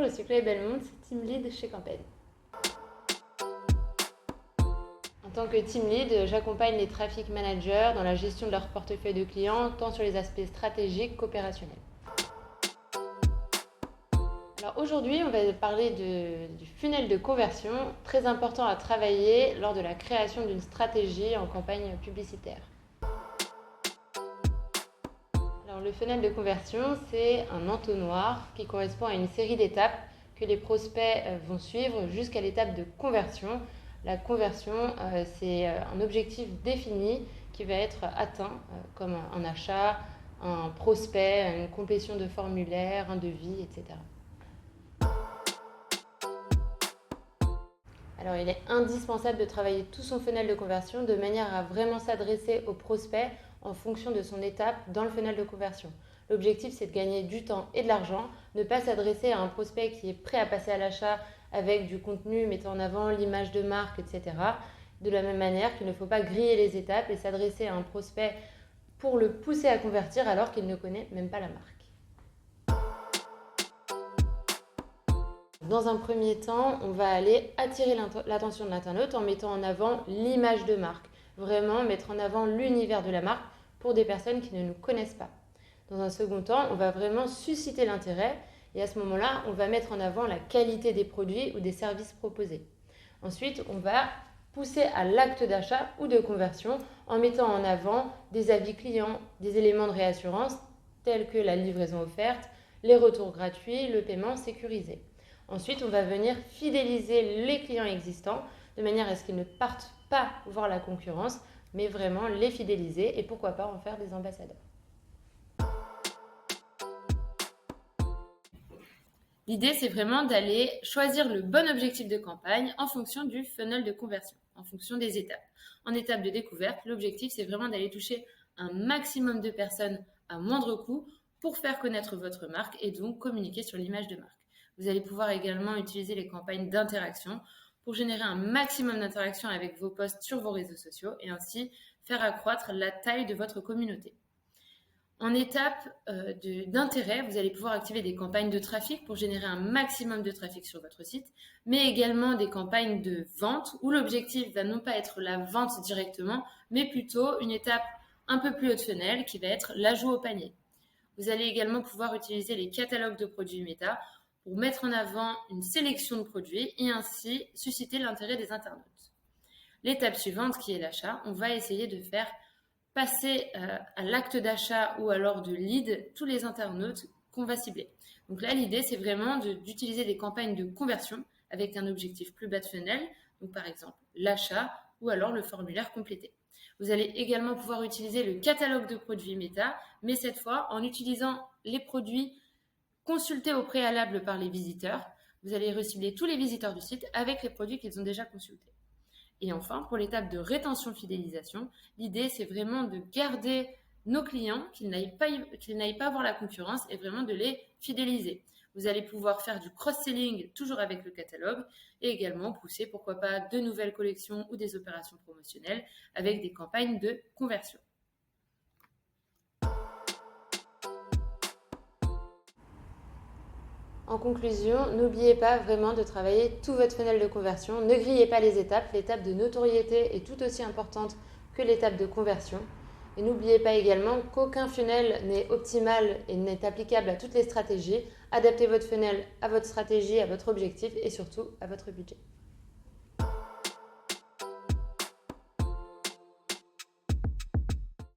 je suis Chloé Belmont, Team Lead chez Campaign. En tant que Team Lead, j'accompagne les traffic managers dans la gestion de leur portefeuille de clients, tant sur les aspects stratégiques qu'opérationnels. Alors aujourd'hui, on va parler du funnel de conversion, très important à travailler lors de la création d'une stratégie en campagne publicitaire. Alors, le funnel de conversion, c'est un entonnoir qui correspond à une série d'étapes que les prospects vont suivre jusqu'à l'étape de conversion. La conversion, c'est un objectif défini qui va être atteint, comme un achat, un prospect, une complétion de formulaire, un devis, etc. Alors, il est indispensable de travailler tout son funnel de conversion de manière à vraiment s'adresser au prospect en fonction de son étape dans le funnel de conversion. L'objectif, c'est de gagner du temps et de l'argent, ne pas s'adresser à un prospect qui est prêt à passer à l'achat avec du contenu mettant en avant l'image de marque, etc. De la même manière qu'il ne faut pas griller les étapes et s'adresser à un prospect pour le pousser à convertir alors qu'il ne connaît même pas la marque. Dans un premier temps, on va aller attirer l'attention de l'internaute en mettant en avant l'image de marque. Vraiment mettre en avant l'univers de la marque pour des personnes qui ne nous connaissent pas. Dans un second temps, on va vraiment susciter l'intérêt et à ce moment-là, on va mettre en avant la qualité des produits ou des services proposés. Ensuite, on va pousser à l'acte d'achat ou de conversion en mettant en avant des avis clients, des éléments de réassurance tels que la livraison offerte, les retours gratuits, le paiement sécurisé. Ensuite, on va venir fidéliser les clients existants de manière à ce qu'ils ne partent pas voir la concurrence, mais vraiment les fidéliser et pourquoi pas en faire des ambassadeurs. L'idée, c'est vraiment d'aller choisir le bon objectif de campagne en fonction du funnel de conversion, en fonction des étapes. En étape de découverte, l'objectif, c'est vraiment d'aller toucher un maximum de personnes à moindre coût pour faire connaître votre marque et donc communiquer sur l'image de marque. Vous allez pouvoir également utiliser les campagnes d'interaction pour générer un maximum d'interactions avec vos posts sur vos réseaux sociaux et ainsi faire accroître la taille de votre communauté. En étape d'intérêt, vous allez pouvoir activer des campagnes de trafic pour générer un maximum de trafic sur votre site, mais également des campagnes de vente où l'objectif va non pas être la vente directement, mais plutôt une étape un peu plus haut de funnel qui va être l'ajout au panier. Vous allez également pouvoir utiliser les catalogues de produits méta pour mettre en avant une sélection de produits et ainsi susciter l'intérêt des internautes. L'étape suivante qui est l'achat, on va essayer de faire passer à l'acte d'achat ou alors de lead tous les internautes qu'on va cibler. Donc là, l'idée, c'est vraiment d'utiliser des campagnes de conversion avec un objectif plus bas de funnel, donc par exemple l'achat ou alors le formulaire complété. Vous allez également pouvoir utiliser le catalogue de produits méta, mais cette fois en utilisant les produits consultés au préalable par les visiteurs. Vous allez recibler tous les visiteurs du site avec les produits qu'ils ont déjà consultés. Et enfin, pour l'étape de rétention-fidélisation, l'idée, c'est vraiment de garder nos clients, qu'ils n'aillent pas voir la concurrence et vraiment de les fidéliser. Vous allez pouvoir faire du cross-selling toujours avec le catalogue et également pousser, pourquoi pas, de nouvelles collections ou des opérations promotionnelles avec des campagnes de conversion. En conclusion, n'oubliez pas vraiment de travailler tout votre funnel de conversion. Ne grillez pas les étapes. L'étape de notoriété est tout aussi importante que l'étape de conversion. Et n'oubliez pas également qu'aucun funnel n'est optimal et n'est applicable à toutes les stratégies. Adaptez votre funnel à votre stratégie, à votre objectif et surtout à votre budget.